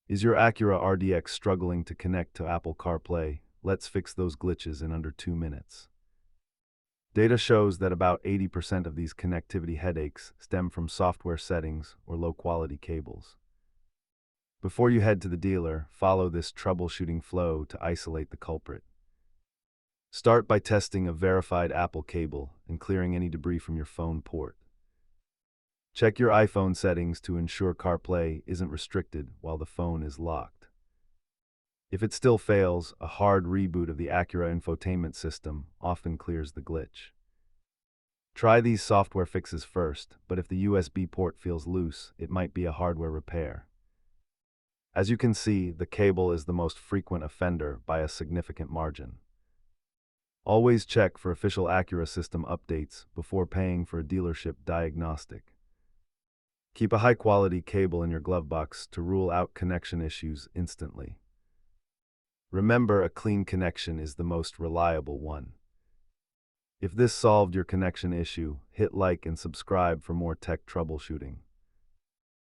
Is your Acura RDX struggling to connect to Apple CarPlay? Let's fix those glitches in under 2 minutes. Data shows that about 80% of these connectivity headaches stem from software settings or low-quality cables. Before you head to the dealer, follow this troubleshooting flow to isolate the culprit. Start by testing a verified Apple cable and clearing any debris from your phone port. Check your iPhone settings to ensure CarPlay isn't restricted while the phone is locked. If it still fails, a hard reboot of the Acura infotainment system often clears the glitch. Try these software fixes first, but if the USB port feels loose, it might be a hardware repair. As you can see, the cable is the most frequent offender by a significant margin. Always check for official Acura system updates before paying for a dealership diagnostic. Keep a high-quality cable in your glove box to rule out connection issues instantly. Remember, a clean connection is the most reliable one. If this solved your connection issue, hit like and subscribe for more tech troubleshooting.